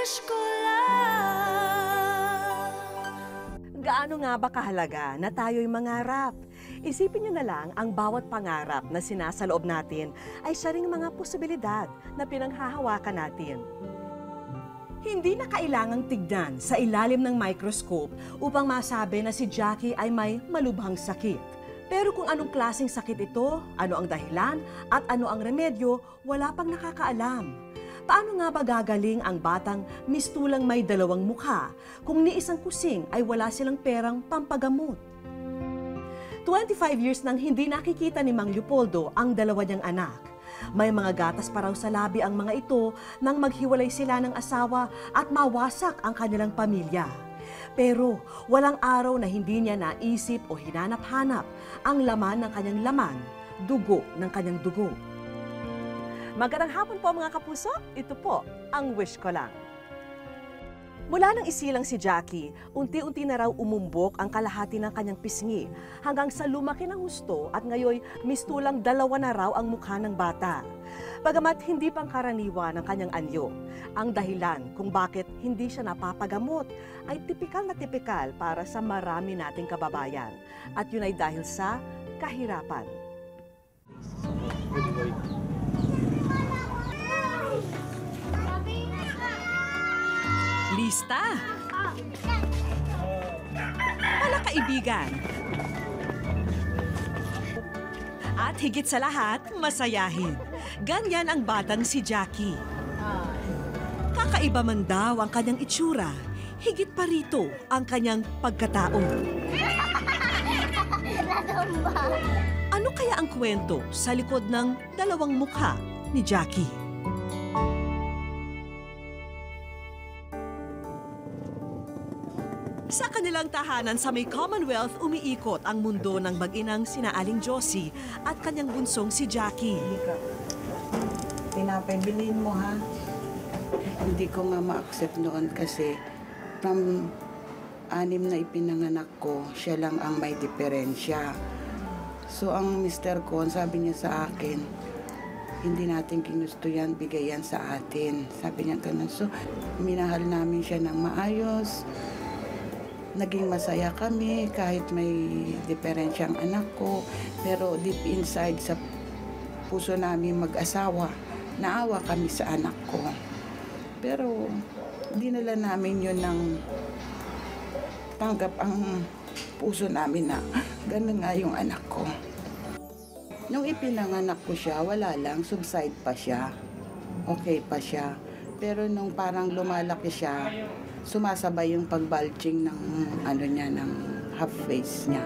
wish ko lang. Gaano nga ba kahalaga na tayo'y mangarap? Isipin niyo na lang ang bawat pangarap na sinasaloob natin ay siya ring mga posibilidad na pinanghahawakan natin. Hindi na kailangang tignan sa ilalim ng microscope upang masabi na si Jackie ay may malubhang sakit. Pero kung anong klaseng sakit ito, ano ang dahilan at ano ang remedyo, wala pang nakakaalam. Paano nga ba gagaling ang batang mistulang may dalawang mukha kung ni isang kusing ay wala silang perang pampagamot? 25 years nang hindi nakikita ni Mang Leopoldo ang dalawa niyang anak. May mga gatas pa raw sa labi ang mga ito nang maghiwalay sila ng asawa at mawasak ang kanilang pamilya. Pero walang araw na hindi niya naisip o hinanap-hanap ang laman ng kanyang laman, dugo ng kanyang dugo. Magandang hapon po mga kapuso, ito po ang Wish Ko Lang. Mula nang isilang si Jackie, unti-unti na raw umumbok ang kalahati ng kanyang pisngi hanggang sa lumaki ng husto at ngayoy mistulang dalawa na raw ang mukha ng bata. Bagamat hindi pangkaraniwan ang kanyang anyo, ang dahilan kung bakit hindi siya napapagamot ay tipikal na tipikal para sa marami nating kababayan. At yun ay dahil sa kahirapan. Lista! Wala kaibigan. At higit sa lahat, masayahin. Ganyan ang batang si Jackie. Kakaiba man daw ang kanyang itsura, higit pa rito ang kanyang pagkatao. Ano kaya ang kwento sa likod ng dalawang mukha ni Jackie? Sa kanilang tahanan sa may Commonwealth, umiikot ang mundo ng mag-inang sina Aling Josie at kanyang bunsong si Jackie. Tinapay, bilhin mo ha. Hindi ko nga ma-accept noon kasi from 6 na ipinanganak ko, siya lang ang may diferensya. So ang mister ko, sabi niya sa akin, hindi natin ginusto yan, bigay yan sa atin. Sabi niya ganun. So minahal namin siya ng maayos. Naging masaya kami kahit may diferensyang anak ko. Pero deep inside sa puso namin mag-asawa, naawa kami sa anak ko. Pero dinala namin yun ng tanggap ang puso namin na ganun nga yung anak ko. Nung ipinanganak ko siya, wala lang, subside pa siya. Okay pa siya. Pero nung parang lumalaki siya, sumasabay yung pag-bulging ng niya, ng half face niya.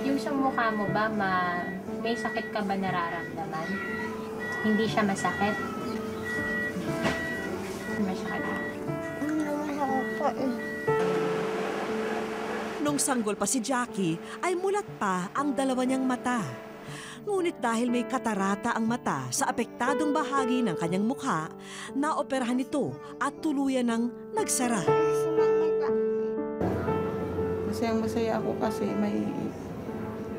Yung sa mukha mo ba, may sakit ka ba nararamdaman? Hindi siya masakit? Masakit. Masakit po eh. Nung sanggol pa si Jackie, ay mulat pa ang dalawa niyang mata. Ngunit dahil may katarata ang mata sa apektadong bahagi ng kanyang mukha, naoperahan ito at tuluyan ng nagsara. Masayang-masaya ako kasi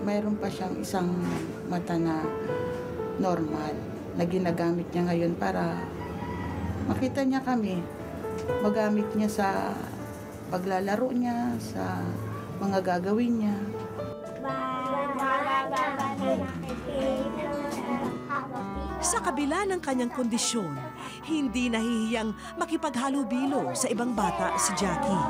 mayroon pa siyang isang mata na normal na ginagamit niya ngayon para makita niya kami. Magamit niya sa paglalaro niya, sa mga gagawin niya. Sa kabila ng kanyang kondisyon, hindi nahihiyang makipaghalubilo sa ibang bata si Jackie.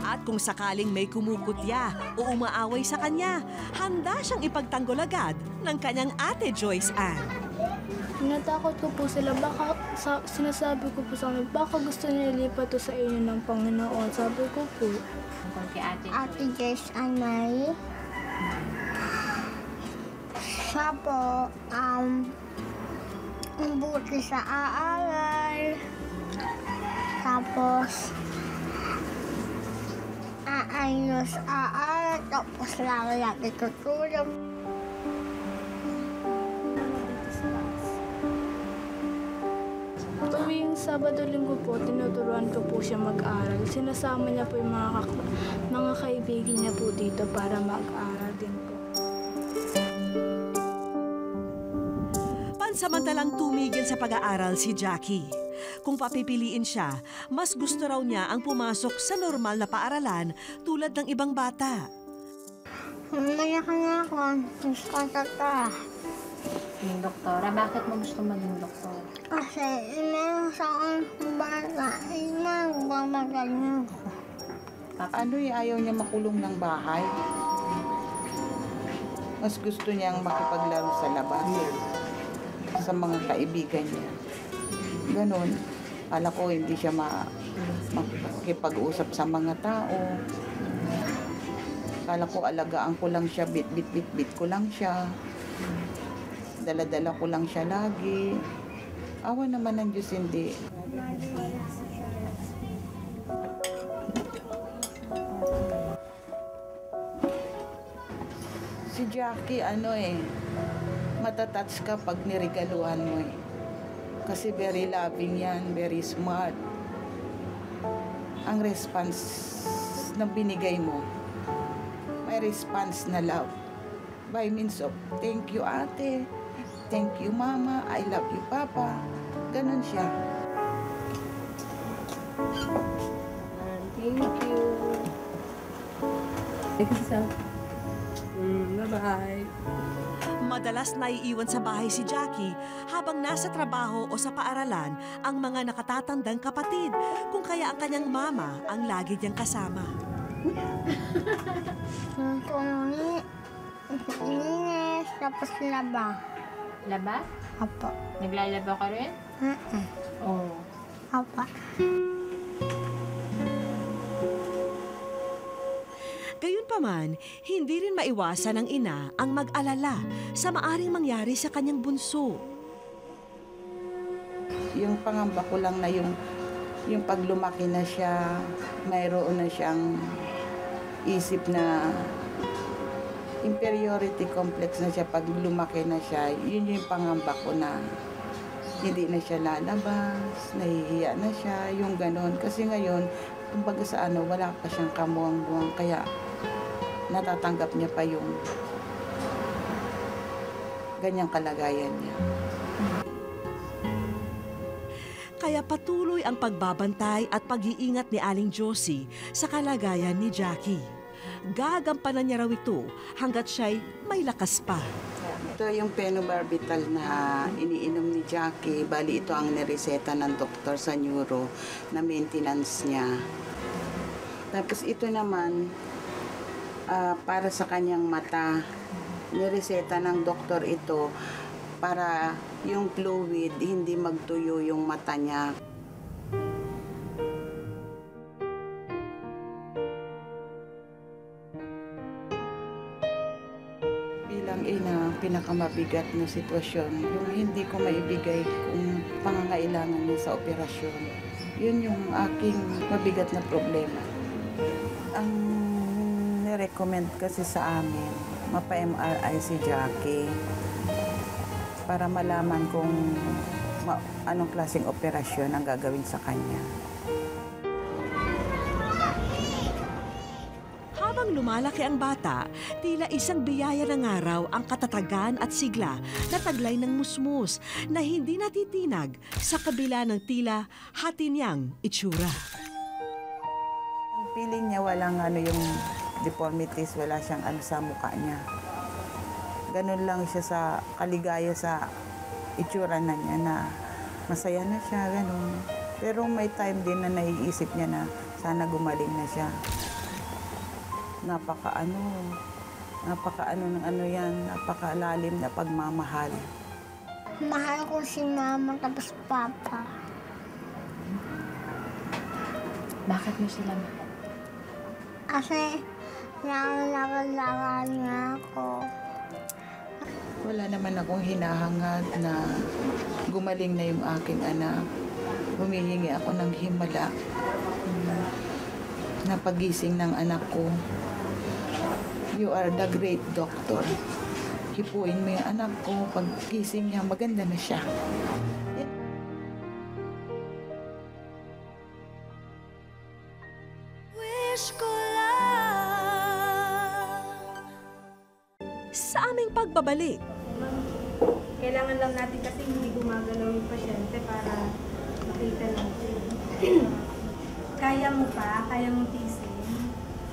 At kung sakaling may kumukutya o umaaway sa kanya, handa siyang ipagtanggol agad ng kanyang ate Joyce Ann. Tinatakot ko po sila. Sinasabi ko po sa kanila, baka gusto niya ilipat to sa inyo ng Panginoon. Sabi ko po. Kay Ate Joyce Ann Marie. Siya po, buti sa aaral. Tapos, aayos aaral. Tapos lagi tutulong. Tuwing Sabado-Linggo po, tinuturuan ko po siya mag-aral. Sinasama niya po yung mga kaibigan niya po dito para mag-aral din po. Samantalang tumigil sa pag-aaral si Jackie. Kung papipiliin siya, mas gusto raw niya ang pumasok sa normal na paaralan tulad ng ibang bata. Umayak na ako. Gusto ko tata. Yung doktora, bakit mo gusto maging doktor? Kasi meron sa akong bata. Magmamagaling ako. Ano ayaw niya makulong ng bahay? Mas gusto niyang makipaglaro sa labas. Sa mga kaibigan niya. Ganon. Kala ko hindi siya makikipag-usap sa mga tao. Kala ko alagaan ko lang siya, bit ko lang siya. Dala-dala ko lang siya lagi. Awa naman ng Diyos, hindi. Si Jackie, matatouch ka pag niregaluhan mo eh. Kasi very loving yan, very smart. Ang response na binigay mo, may response na love. By means of, thank you ate, thank you mama, I love you papa. Ganon siya. Thank you. Bye-bye. Madalas naiiwan sa bahay si Jackie habang nasa trabaho o sa paaralan ang mga nakatatandang kapatid, kung kaya ang kanyang mama ang lagi niyang kasama. Ininis, tapos laba. Laba? Apo. Naglalaba ka rin? Oo. Apo. Gayunpaman, hindi rin maiwasan ng ina ang mag-alala sa maaring mangyari sa kanyang bunso. Yung pangamba ko lang na yung pag lumaki na siya, mayroon na siyang isip na inferiority complex na siya pag lumaki na siya. Yun yung pangamba ko na hindi na siya lalabas, nahihiya na siya, yung ganon. Kasi ngayon, kumbaga sa wala pa siyang kamuang-buang, kaya natatanggap niya pa yung ganyang kalagayan niya. Kaya patuloy ang pagbabantay at pag-iingat ni Aling Josie sa kalagayan ni Jackie. Gagampanan niya raw ito hanggat siya'y may lakas pa. Ito yung phenobarbital na iniinom ni Jackie. Bali ito ang nireseta ng doktor sa neuro na maintenance niya. Tapos ito naman, para sa kanyang mata, nireseta ng doktor ito para yung fluid hindi magtuyo yung mata niya. Bilang ina, pinakamabigat na sitwasyon, yung hindi ko maibigay kung pangangailangan niya sa operasyon. Yun yung aking mabigat na problema. Ang nirecommend kasi sa amin, mapa-MRI si Jackie para malaman kung anong klaseng operasyon ang gagawin sa kanya. Habang lumalaki ang bata, tila isang biyaya ng araw ang katatagan at sigla na taglay ng musmus na hindi natitinag sa kabila ng tila hati niyang itsura. Ang feeling niya walang yung deformities, wala siyang sa mukha niya. Ganun lang siya sa kaligaya sa itsura na niya na masaya na siya, ganun. Pero may time din na naiisip niya na sana gumaling na siya. Napakalalim na pagmamahal. Mahal ko si mama tapos papa. Bakit mo sila mahal? Kasi nakalagaan niya ako. Wala naman akong hinahangad na gumaling na yung aking anak. Humihingi ako ng himala na pagising ng anak ko. You are the great doctor. Hipuin mo yung anak ko. Paggising niya, maganda na siya. Wish ko lang sa aming pagbabalik. Kailangan lang natin kasi hindi gumagalaw yung pasyente para makita natin. Kaya mo pa? Kaya mo tiisin?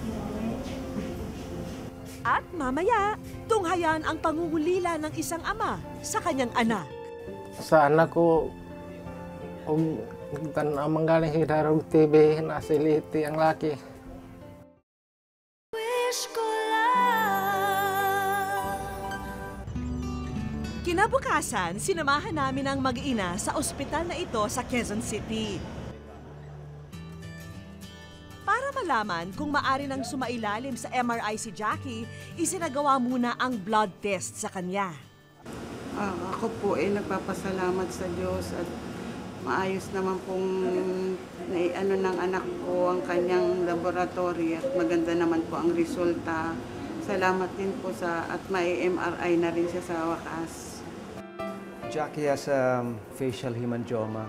Hindi. At mamaya, tunghayan ang pangungulila ng isang ama sa kanyang anak. Sa anak ko, manggaling si Darog TV, nasiliti ang laki. Kinabukasan, sinamahan namin ang mag-ina sa ospital na ito sa Quezon City. Para malaman kung maari nang sumailalim sa MRI si Jackie, isinagawa muna ang blood test sa kanya. Ako po ay nagpapasalamat sa Diyos at maayos naman pong naiano ng anak ko ang kanyang laboratory at maganda naman po ang resulta. Salamat din po at may MRI na rin siya sa wakas. Jackie has facial hemangioma,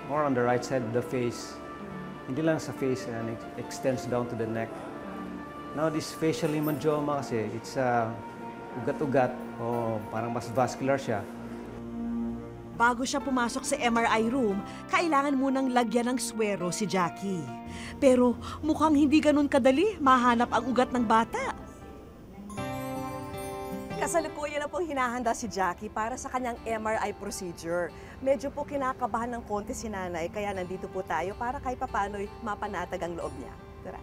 more on the right side of the face. Hindi lang sa face, and it extends down to the neck. Now, this facial hemangioma kasi, it's ugat-ugat, o parang mas vascular siya. Bago siya pumasok sa MRI room, kailangan munang lagyan ng swero si Jackie. Pero mukhang hindi ganun kadali mahanap ang ugat ng bata. Kasalukuyan na pong hinahanda si Jackie para sa kanyang MRI procedure. Medyo po kinakabahan ng konti si nanay, kaya nandito po tayo para kahit papano'y mapanatag ang loob niya. Tara.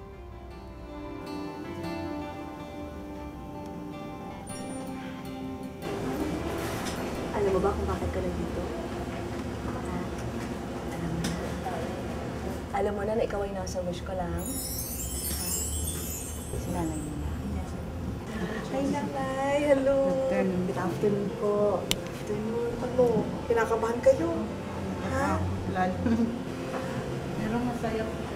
Alam mo ba kung bakit ka nandito? Alam mo na ikaw ay nasa wish ko lang? Si nanay mo na. Hi, nanay. Hello. Good afternoon po. Good afternoon. Ano? Kinakabahan kayo? Ha? Pero masaya po.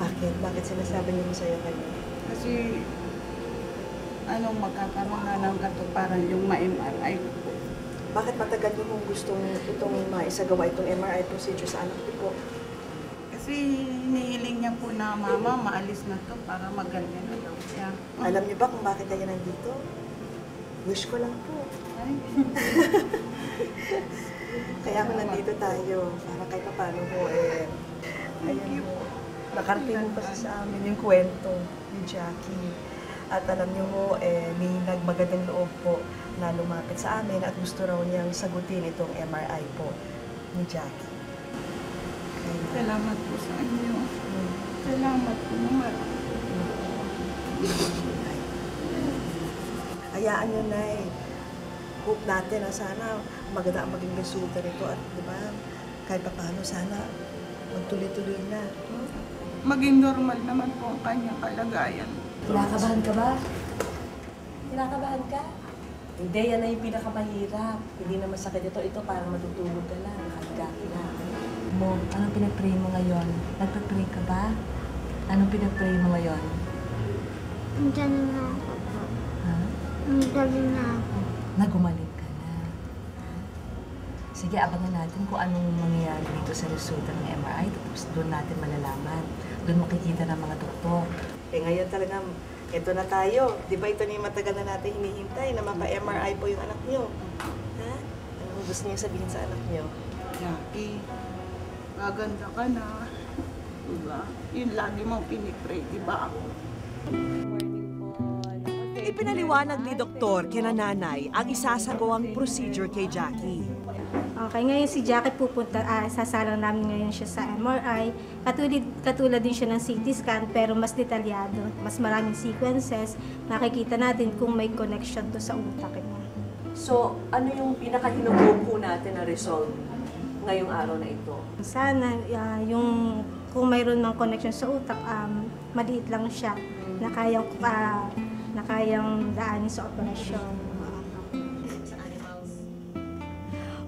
Bakit? Bakit sinasabi niyo masaya kayo? Kasi magkakaroon na ng katuparan yung ma-MRI po. Bakit matagal niyo kung gustong itong maisagawa itong MRI procedure sa anak niyo po? Kasi hinihiling niya po na mama, maalis na to para magaling na daw siya. Alam niyo ba kung bakit kayo nandito? Wish ko lang po. Ay, Kaya ako nandito tayo. Para kahit paano po ayun po. Nakarating mo kasi sa amin yung kwento ni Jackie. At alam niyo po, may nagmagandang loob po na lumapit sa amin at gusto raw niyang sagutin itong MRI po ni Jackie. salamat po sa inyo. Salamat po naman. Hayaan niyo, Nay. Hope natin na sana maganda ang maging resulta nito at di ba, kahit pa paano sana magtuloy-tuloy na. Maging normal naman po ang kanyang kalagayan. Kinakabahan ka ba? Kinakabahan ka? Hindi, yan na yung pinakamahirap. Hindi na masakit ito. Ito parang matutulog ka lang, nakahiga ka lang. Mo, anong pinag-pray mo ngayon? Nagpa-pray ka ba? Anong pinag-pray mo ngayon? Diyan na ako po. Ha? Diyan na ako. Nagumaling ka na. Sige, abangan natin kung anong mangyayari dito sa resulta ng MRI. Tapos doon natin malalaman. Doon makikita ng mga doktor. Ngayon talaga, ito na tayo. Di ba ito na yung matagal na natin hinihintay na mapa-MRI po yung anak niyo? Ha? Ano gusto niyo sabihin sa anak niyo? Jackie, maganda ka na. Diba? Yun lagi mong pinipray, diba? Ipinaliwanag ni Doktor kina nanay ang isasagawang procedure kay Jackie. Okay, ngayon si Jackie sasalang namin ngayon siya sa MRI. Katulad din siya ng CT scan pero mas detalyado, mas maraming sequences. Nakikita natin kung may connection to sa utak niya. So, ano yung pinaka-hinuhope po natin na result ngayong araw na ito? Sana yung kung mayroon ng connection sa utak, maliit lang siya na kayang daanin sa operasyon.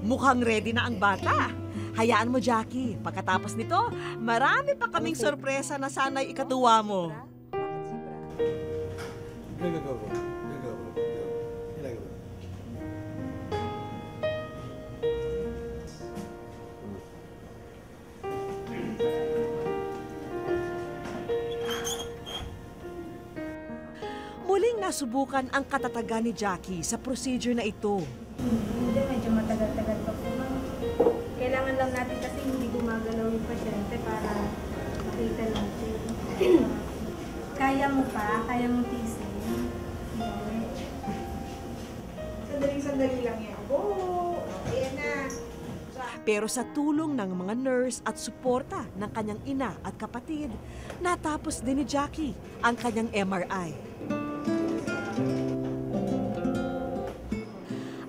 Mukhang ready na ang bata. Hayaan mo, Jackie. Pagkatapos nito, marami pa kaming sorpresa na sana'y ikatuwa mo. Muling nasubukan ang katatagan ni Jackie sa procedure na ito. Hindi, medyo lang natin kasi hindi gumagalaw yung pasyente para makita natin. Kaya mo pa? Kaya mo tiisin? Sandali lang yan. Oh, ayan na. Pero sa tulong ng mga nurse at suporta ng kanyang ina at kapatid, natapos din ni Jackie ang kanyang MRI.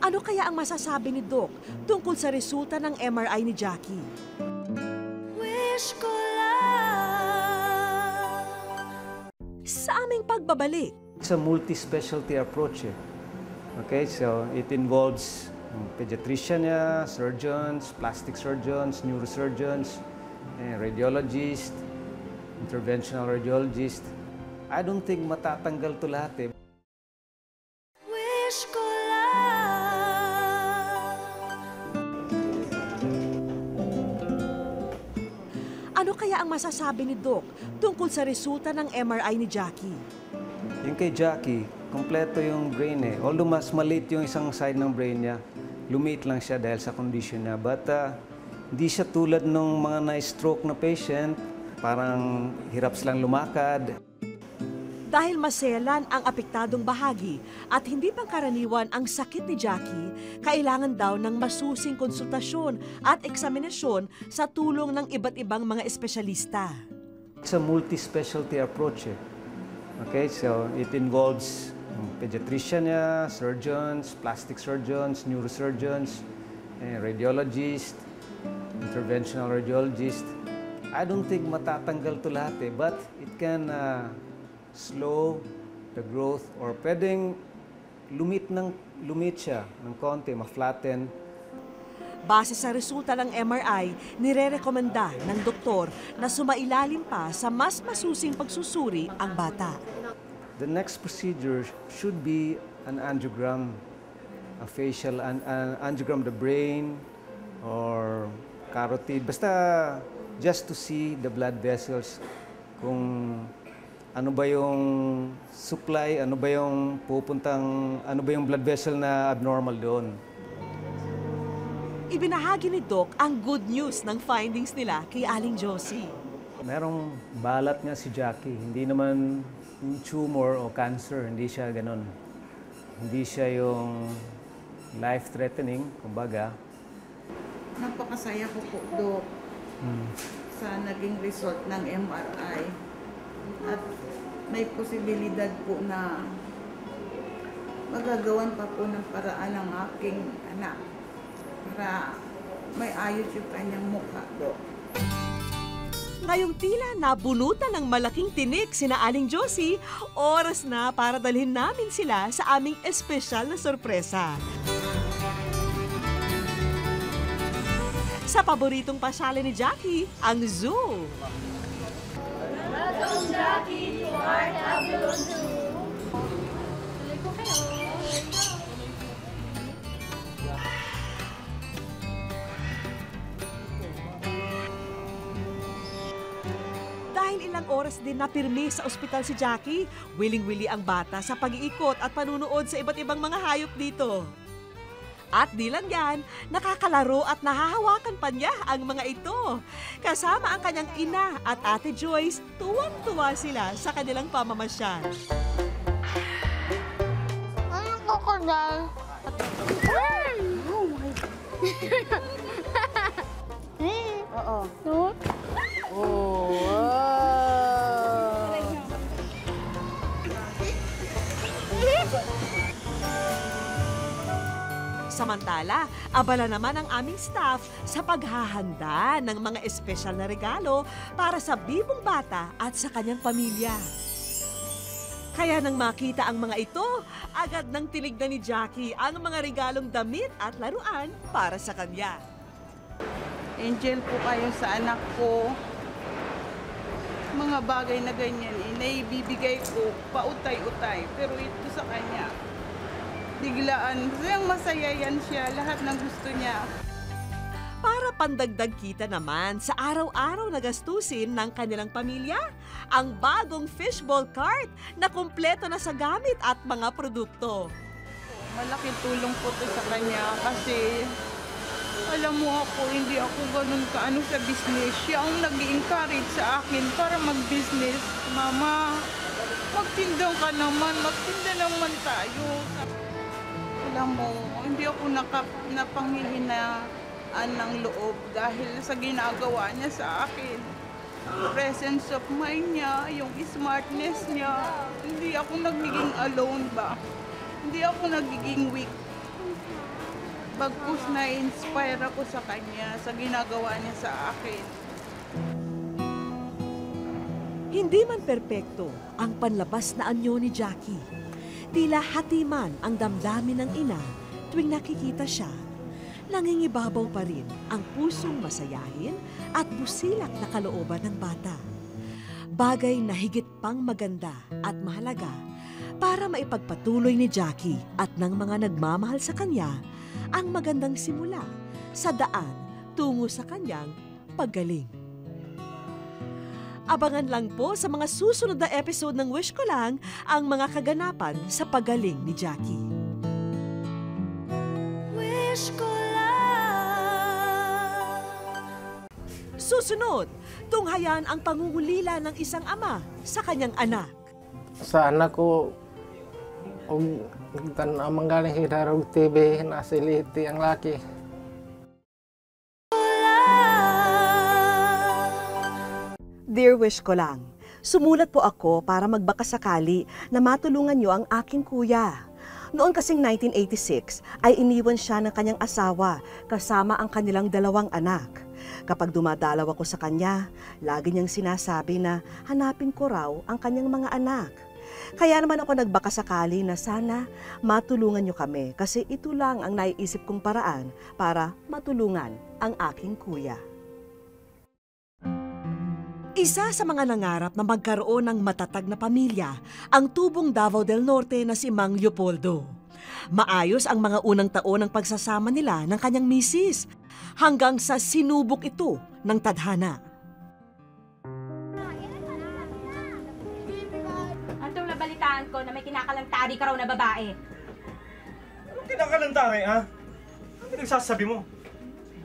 Ano kaya ang masasabi ni Doc tungkol sa resulta ng MRI ni Jackie? Sa aming pagbabalik, It's a multi-specialty approach. Okay, so it involves pediatrician, surgeons, plastic surgeons, neurosurgeons, radiologist, interventional radiologist. I don't think matatanggal to lahat. ano kaya ang masasabi ni Doc tungkol sa resulta ng MRI ni Jackie? Yung kay Jackie, kompleto yung brain eh. Although mas maliit yung isang side ng brain niya, lumiit lang siya dahil sa condition niya. But hindi siya tulad ng mga na-stroke na patient, parang hirap silang lumakad. Dahil maselan ang apektadong bahagi at hindi pangkaraniwan ang sakit ni Jackie, kailangan daw ng masusing konsultasyon at eksaminasyon sa tulong ng iba't ibang mga espesyalista. It's a multi-specialty approach. Okay, so it involves pediatrician, surgeons, plastic surgeons, neurosurgeons, radiologist, interventional radiologist. I don't think matatanggal to lahat but it can slow the growth or pwedeng lumit siya ng konti, ma-flatten. Base sa resulta ng MRI, nirerekomenda ng doktor na sumailalim pa sa mas masusing pagsusuri ang bata. The next procedure should be an angiogram, a facial angiogram of the brain or carotid. Basta just to see the blood vessels, kung ano ba yung supply, ano ba yung blood vessel na abnormal doon. Ibinahagi ni Doc ang good news ng findings nila kay Aling Josie. Merong balat nga si Jackie. Hindi naman yung tumor o cancer, hindi siya ganun. Hindi siya yung life-threatening, kumbaga. Napakasaya ko po, Doc, sa naging result ng MRI. At may posibilidad po na magagawan pa po ng paraan ng aking anak para may ayos yung kanyang mukha, Doc. Ngayong tila nabunutan ng malaking tinik sina Aling Josie, oras na para dalhin namin sila sa aming espesyal na sorpresa. Sa paboritong pasyale ni Jackie, ang zoo. Welcome, Jackie, to our Tabulon Zoo. Tuloy ko kayo. Dahil ilang oras din napirmi sa ospital si Jackie, willing-willy ang bata sa pag-iikot at panunood sa iba't ibang mga hayop dito. At di lang yan, nakakalaro at nahahawakan pa niya ang mga ito. Kasama ang kanyang ina at Ate Joyce, tuwang-tuwa sila sa kanilang pamamasyal. Ano crocodile? Oh my Oo. God. Samantala, abala naman ang aming staff sa paghahanda ng mga espesyal na regalo para sa bibong bata at sa kanyang pamilya. Kaya nang makita ang mga ito, agad nang tinignan ni Jackie ang mga regalong damit at laruan para sa kanya. Angel po kayo sa anak ko. Mga bagay na ganyan, naibibigay ko pautay-utay. Pero ito sa kanya, biglaan. Kaya masaya yan siya, lahat ng gusto niya. Para pandagdag kita naman sa araw-araw na gastusin ng kanilang pamilya, ang bagong fishbowl cart na kumpleto na sa gamit at mga produkto. Malaking tulong po to sa kanya kasi Alam mo ako, hindi ako ganun kaano sa business. Siya ang nag-encourage sa akin para mag-business. Mama, magtinda ka naman, magtinda naman tayo. Alam mo, hindi ako napanghihinaan ng loob dahil sa ginagawa niya sa akin. Presence of mind niya, yung smartness niya, hindi ako nagiging alone ba? Hindi ako nagiging weak. Bagkus na-inspire ako sa kanya, sa ginagawa niya sa akin. Hindi man perpekto ang panlabas na anyo ni Jackie. Tila hatiman ang damdamin ng ina tuwing nakikita siya. Nangingibabaw pa rin ang pusong masayahin at busilak na kalooban ng bata. Bagay na higit pang maganda at mahalaga para maipagpatuloy ni Jackie at ng mga nagmamahal sa kanya ang magandang simula sa daan tungo sa kanyang paggaling. Abangan lang po sa mga susunod na episode ng Wish Ko Lang ang mga kaganapan sa paggaling ni Jackie. Wish ko lang. Susunod, tunghayan ang pangungulila ng isang ama sa kanyang anak. Sa anak ko, amang galing hidarog TV, nasiliti ang laki. Dear Wish Ko Lang, sumulat po ako para magbakasakali na matulungan niyo ang aking kuya. Noon kasing 1986 ay iniwan siya ng kanyang asawa kasama ang kanilang 2 anak. Kapag dumadalaw ako sa kanya, lagi niyang sinasabi na hanapin ko raw ang kanyang mga anak. Kaya naman ako nagbakasakali na sana matulungan niyo kami kasi ito lang ang naiisip kong paraan para matulungan ang aking kuya. Isa sa mga nangarap na magkaroon ng matatag na pamilya ang tubong Davao del Norte na si Mang Leopoldo. Maayos ang mga unang taon ng pagsasama nila ng kanyang misis hanggang sa sinubok ito ng tadhana. Antong nabalitaan ko na may kinakalantari ka raw na babae. Anong kinakalantari, ha? Ano pinagsasabi mo?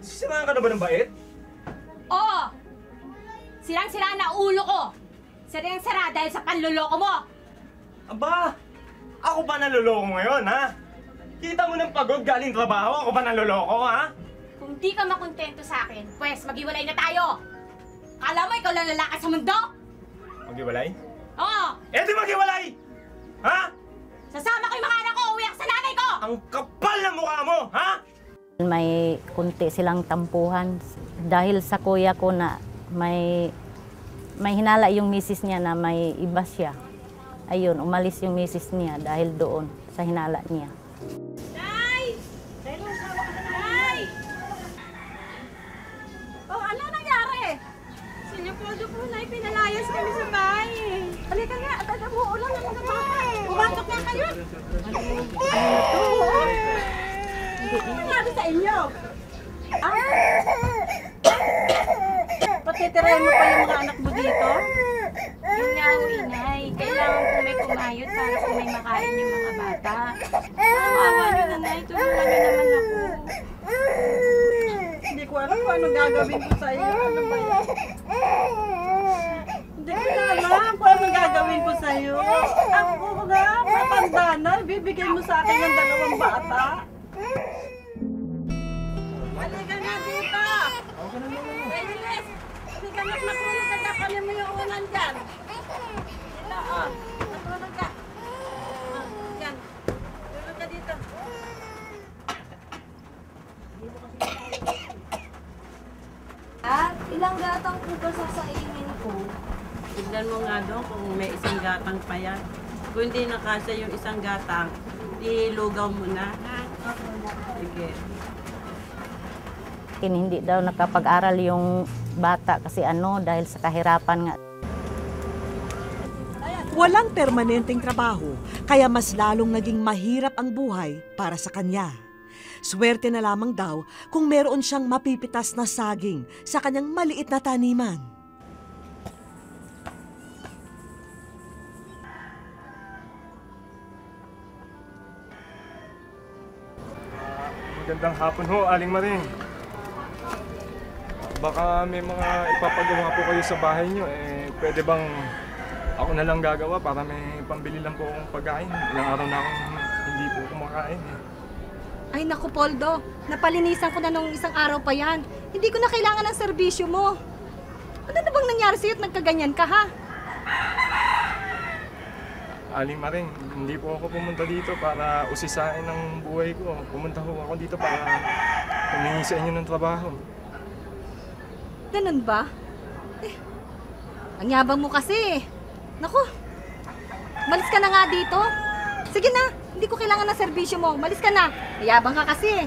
Sisiraan ka na ba ng bait? Oo! Sirang-sira na ulo ko! Sirang-sira dahil sa panluloko mo! Aba! Ako ba naloloko ngayon, ha? Kita mo ng pagod galing trabaho, ako ba naloloko, ha? Kung di ka makontento sa akin, pwes maghiwalay na tayo! Kala mo ikaw lang lalaki sa mundo? Maghiwalay? Oo! Eh di maghiwalay! Ha? Sasama ko yung mga anak ko! Uwi ako sa nanay ko! Ang kapal ng mukha mo, ha? May kunti silang tampuhan dahil sa kuya ko na may hinala yung misis niya na may iba siya. Ayun, umalis yung misis niya dahil doon sa hinala niya. Nay! Nay! Oh, ano nangyari? Si Leopoldo po, Nay, pinalayas kami sa bahay. Halika nga, at mo ulan ng mga bata. Pumasok na kayo. Ano nangyari sa inyo? Patitirahin mo pa yung mga anak mo dito? Yun nga ho, inay. Kailangan po may kumayot para po may makain yung mga bata. Awa nyo na, Nay. Tulungan nyo naman ako. Hindi ko alam kung ano gagawin ko sa iyo. Ano ba yan? Hindi ko na alam kung ano gagawin ko sa iyo. Ako nga, matanda na. Bibigay mo sa akin ng 2 bata. Halika nga dito! Elis! Halika nga, matulog ka na kami mo yung unan dyan. Dito, oh. Matulog ka. Dyan. Tulog ka dito. At ilang gatang po ba sasainin ko? Tignan mo nga doon kung may isang gatang pa yan. Kung hindi nakasya yung isang gatang, ilugaw mo na. Sige. Hindi daw nakapag-aral yung bata kasi dahil sa kahirapan nga. Walang permanenteng trabaho, kaya mas lalong naging mahirap ang buhay para sa kanya. Swerte na lamang daw kung meron siyang mapipitas na saging sa kanyang maliit na taniman. Magandang hapon ho, Aling Maring. baka may mga ipapagawa po kayo sa bahay nyo. Pwede bang ako na lang gagawa para may pambili lang po akong pagkain? Ilang araw na akong hindi po kumakain Ay naku, Poldo. Napalinisan ko na nung isang araw pa yan. Hindi ko na kailangan ng serbisyo mo. Ano na bang nangyari sa'yo at nagkaganyan ka, ha? Aling Maring, hindi po ako pumunta dito para usisain ang buhay ko. Pumunta po ako dito para humingi sa inyo ng trabaho. Ganun ba? Ang yabang mo kasi. Naku, malis ka na nga dito. Sige na, hindi ko kailangan ng serbisyo mo. Malis ka na. Yabang ka kasi.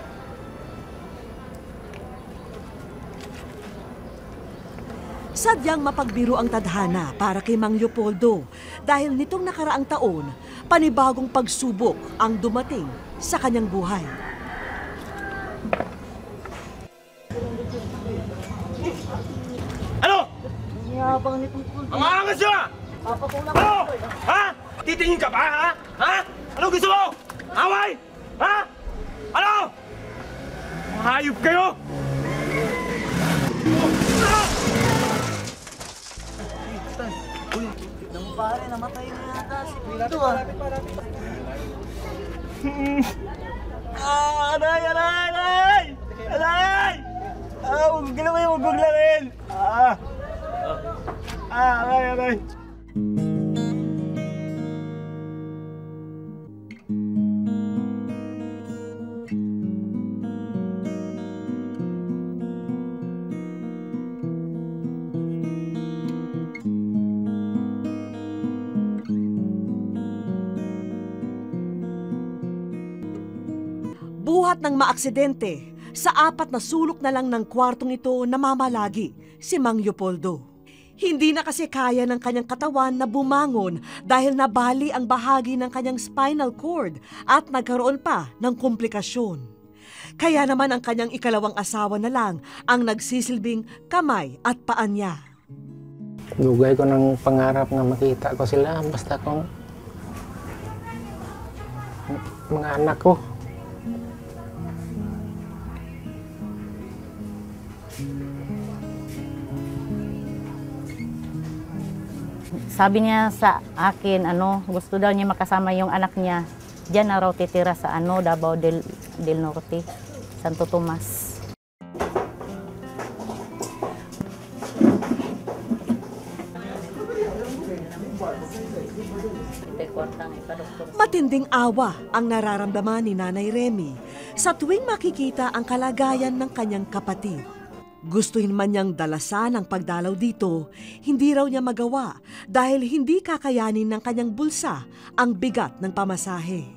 Sadyang mapagbiro ang tadhana para kay Mang Leopoldo dahil nitong nakaraang taon, panibagong pagsubok ang dumating sa kanyang buhay. Ano? Ang angas nyo! Ano? Ha? Titingin ka ba, ha? Ha? Ano gusto mo? Away? Ha? Ano? Hayop kayo! Pare, namatay na yata si Pito ah. Aray! Aray! Aray! Aray! Huwag galamin! Huwag guglamin! Aray! Aray! Buhat ng maaksidente, sa 4 na sulok na lang ng kwartong ito namamalagi si Mang Leopoldo. Hindi na kasi kaya ng kanyang katawan na bumangon dahil nabali ang bahagi ng kanyang spinal cord at nagkaroon pa ng komplikasyon. Kaya naman ang kanyang ikalawang asawa na lang ang nagsisilbing kamay at paa niya. Dugay ko ng pangarap na makita ko sila basta kung mga anak ko. Sabi niya sa akin, gusto daw niya makasama yung anak niya. Diyan na raw titira sa Davao del Norte, Santo Tomas. Matinding awa ang nararamdaman ni Nanay Remy sa tuwing makikita ang kalagayan ng kanyang kapatid. Gustuhin man niyang dalasan ang pagdalaw dito, hindi raw niya magawa dahil hindi kakayanin ng kanyang bulsa ang bigat ng pamasahe.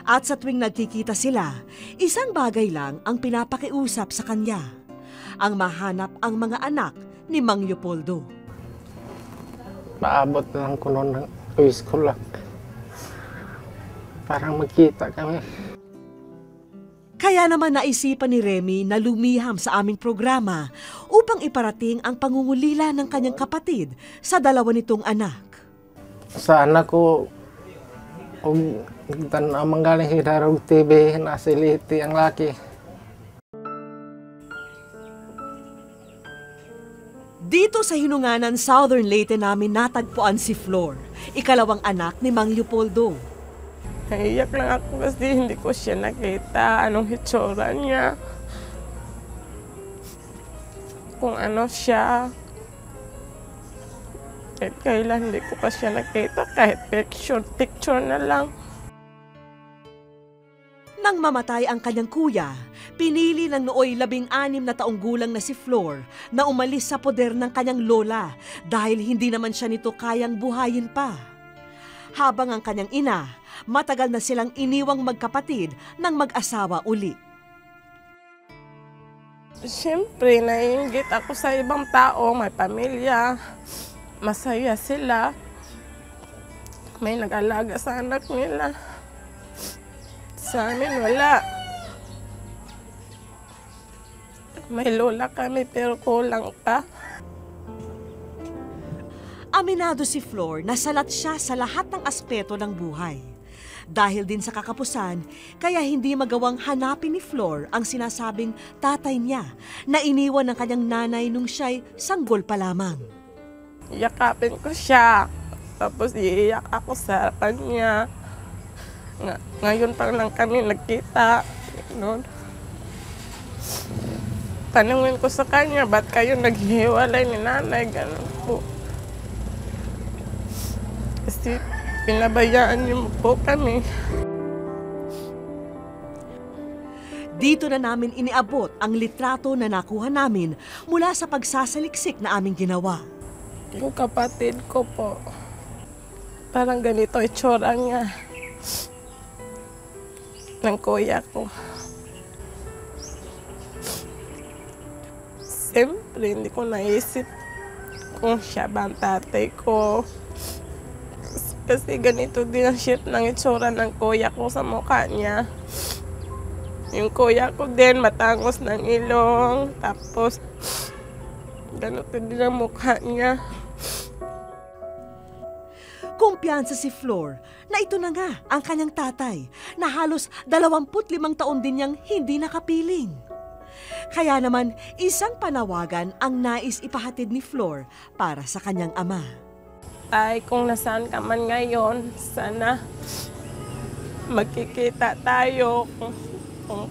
At sa tuwing nagkikita sila, isang bagay lang ang pinapakiusap sa kanya, ang mahanap ang mga anak ni Mang Leopoldo. Paabot lang ko noon ng uwis ko lang. Parang magkita kami. Kaya naman naisipan ni Remy na lumiham sa aming programa upang iparating ang pangungulila ng kanyang kapatid sa 2 nitong anak. Sa anak ko, tanamang galing si Darog TV, nasa Liti ang laki. Dito sa Hinunganan, Southern Leyte namin natagpuan si Flor, ikalawang anak ni Mang Leopoldo. Naiyak lang ako kasi hindi ko siya nakita. Anong hitsura niya. Kung ano siya. Kahit kailan hindi ko pa siya nakita. Kahit picture na lang. Nang mamatay ang kanyang kuya, pinili ng nooy 16 na taong gulang na si Flor na umalis sa poder ng kanyang lola dahil hindi naman siya nito kayang buhayin pa. Habang ang kanyang ina, matagal na silang iniwang magkapatid ng mag-asawa uli. Siyempre, naiinggit ako sa ibang tao, may pamilya, masaya sila, may nag-alaga sa anak nila. Sa amin, wala. May lola kami pero kulang pa. Aminado si Flor na salat siya sa lahat ng aspeto ng buhay. Dahil din sa kakapusan, kaya hindi magawang hanapin ni Flor ang sinasabing tatay niya na iniwan ng kanyang nanay nung siya'y sanggol pa lamang. Yakapin ko siya, tapos iiyak ako sa kanya. Ngayon pa lang kami nagkita. Noon. Tanungin ko sa kanya, ba't kayo naghihiwalay ni nanay? Ganun po. Kasi pinabayaan niyo po kami. Dito na namin iniabot ang litrato na nakuha namin mula sa pagsasaliksik na aming ginawa. Yung kapatid ko po, parang ganito itsura niya ng kuya ko. Siyempre, hindi ko naisip kung siya ba ang tatay ko. Kasi ganito din ang shape ng itsura ng kuya ko sa mukha niya. Yung kuya ko din, matangos ng ilong. Tapos, ganito din ang mukha niya. Kumpiyansa si Flor na ito na nga ang kanyang tatay na halos 25 taon din niyang hindi nakapiling. Kaya naman, isang panawagan ang nais ipahatid ni Flor para sa kanyang ama. Tay, kung nasaan ka man ngayon, sana magkikita tayo. Kung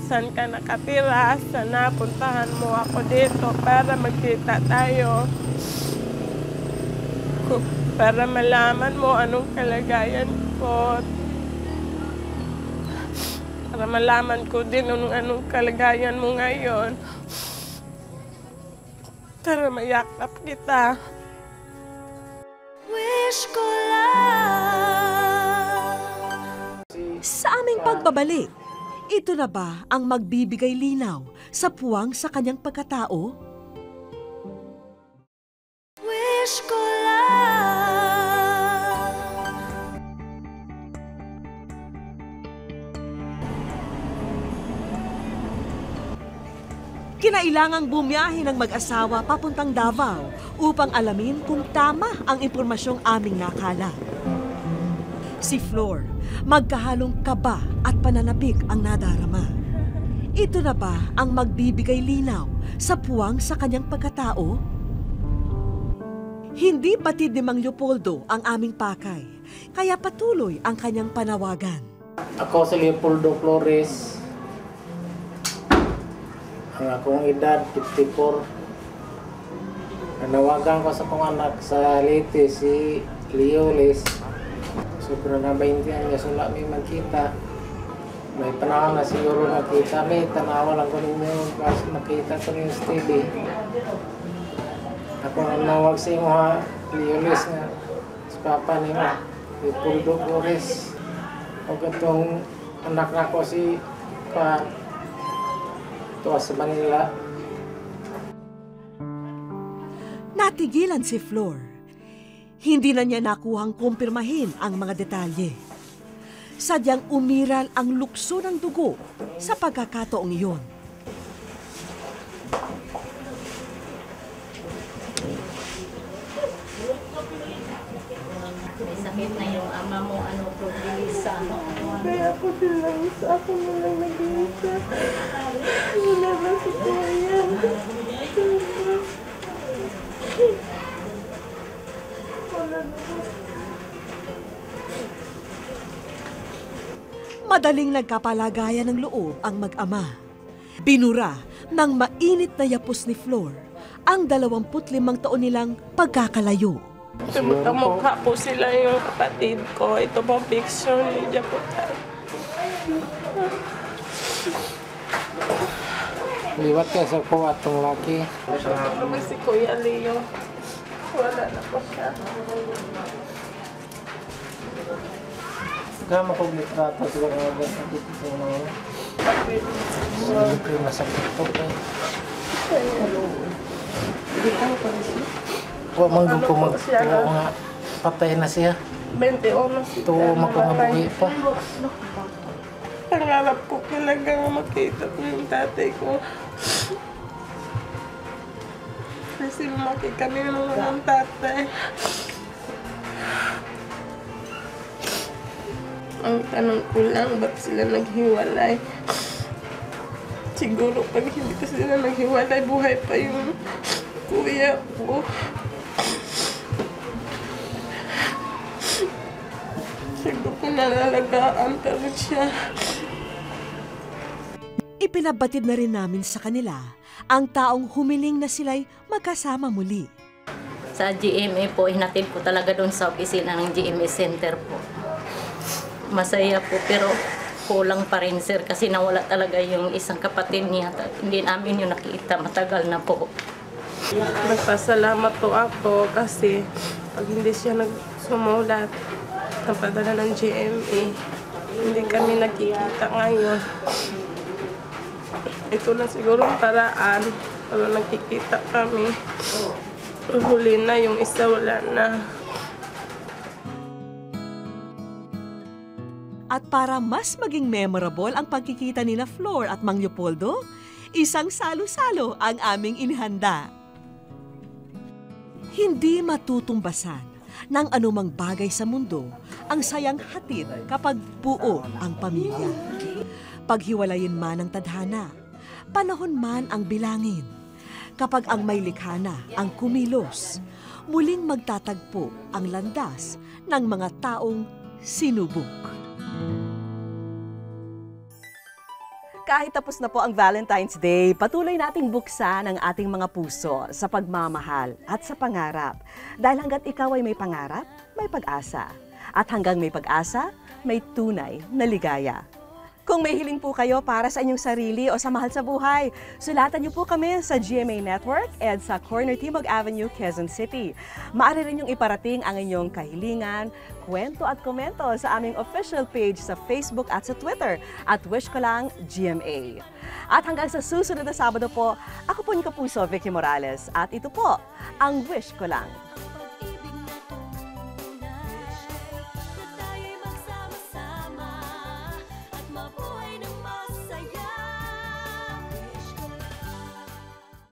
saan ka nakatira, sana puntahan mo ako dito para magkita tayo. Para malaman mo anong kalagayan ko. Para malaman ko din anong kalagayan mo ngayon. Para mayakap kita. Wish ko lang. Sa aming pagbabalik, ito na ba ang magbibigay linaw sa puwang sa kanyang pagkatao? Wish ko lang. Kinailangang bumiyahe ng mag-asawa papuntang Davao upang alamin kung tama ang impormasyong aming nakala. Si Flor, magkahalong kaba at pananabik ang nadarama. Ito na ba ang magbibigay linaw sa puwang sa kanyang pagkatao? Hindi batid ni Mang Leopoldo ang aming pakay, kaya patuloy ang kanyang panawagan. Ako si Leopoldo Flores. Ang akong edad, 54. Nanawagan ko sa kong anak sa Leyte, si Leoles. Sobrang na 20 anyos, wala may magkita. May panahon na siguro nakita. May tanawa lang ko ninyo, kasi nakita ko ninyo sa TV. Ako nanawag sa inyo ha, Leoles nga. Sa papa niyo, Leopoldo Flores. O itong anak na ko si ito sa Manila. Natigilan si Flor. Hindi na niya nakuhang kumpirmahin ang mga detalye. Sadyang umiral ang lukso ng dugo sa pagkakataong iyon. May sakit na yung ama mo, ano, problisa, no? Kaya ako silang isa, ako mo lang nag-iisa. Wala na si Kuya. Madaling nagkapalagayan ng loob ang mag-ama. Binura ng mainit na yapos ni Flor ang 25 taon nilang pagkakalayo. Kamukha po sila yung kapatid ko. Ito pong picture ni Japutan. Liwat ka sa kuha itong laki. Naman si Kuya Leo. Wala na po siya. Kaya makublitrato sila mga ganyan dito sa mga siyempre masakit ito eh. Hindi ka pa rin siya. Huwag manggang ko nga patay na siya. 21 siya. Ito makumabuhi pa. Pangarap ko talaga makita ko yung tatay ko. Kasi lumaki kami ng tatay. Ang tanong ko lang, ba't sila naghiwalay? Siguro pag hindi pa sila naghiwalay, buhay pa yung kuya ko. Siguro ko nalalagaan pero siya. Ipinabatid na rin namin sa kanila ang taong humiling na sila'y magkasama muli. Sa GMA po, hinatid ko talaga doon sa opisina ng GMA Center po. Masaya po pero kulang pa rin sir kasi nawala talaga yung isang kapatid niya. Hindi namin yung nakita, matagal na po. Nagpasalamat po ako kasi pag hindi siya nagsumulat ng padala ng GMA, hindi kami nakikita ngayon. Ito na siguro ang paraan para nakikita kami. Huli na yung isa, wala na. At para mas maging memorable ang pagkikita nina Flor at Mang Leopoldo, isang salo-salo ang aming inihanda. Hindi matutumbasan ng anumang bagay sa mundo ang sayang hatid kapag buo ang pamilya. Paghiwalayin man ang tadhana, panahon man ang bilangin. Kapag ang may likha na ang kumilos, muling magtatagpo ang landas ng mga taong sinubok. Kahit tapos na po ang Valentine's Day, patuloy nating buksan ang ating mga puso sa pagmamahal at sa pangarap. Dahil hanggat ikaw ay may pangarap, may pag-asa. At hanggang may pag-asa, may tunay na ligaya. Kung may hiling po kayo para sa inyong sarili o sa mahal sa buhay, sulatan niyo po kami sa GMA Network at sa Corner Timog Avenue, Quezon City. Maaari rin yung iparating ang inyong kahilingan, kwento at komento sa aming official page sa Facebook at sa Twitter at Wish Ko Lang GMA. At hanggang sa susunod na Sabado po, ako po yung kapuso, Vicky Morales. At ito po, ang Wish Ko Lang.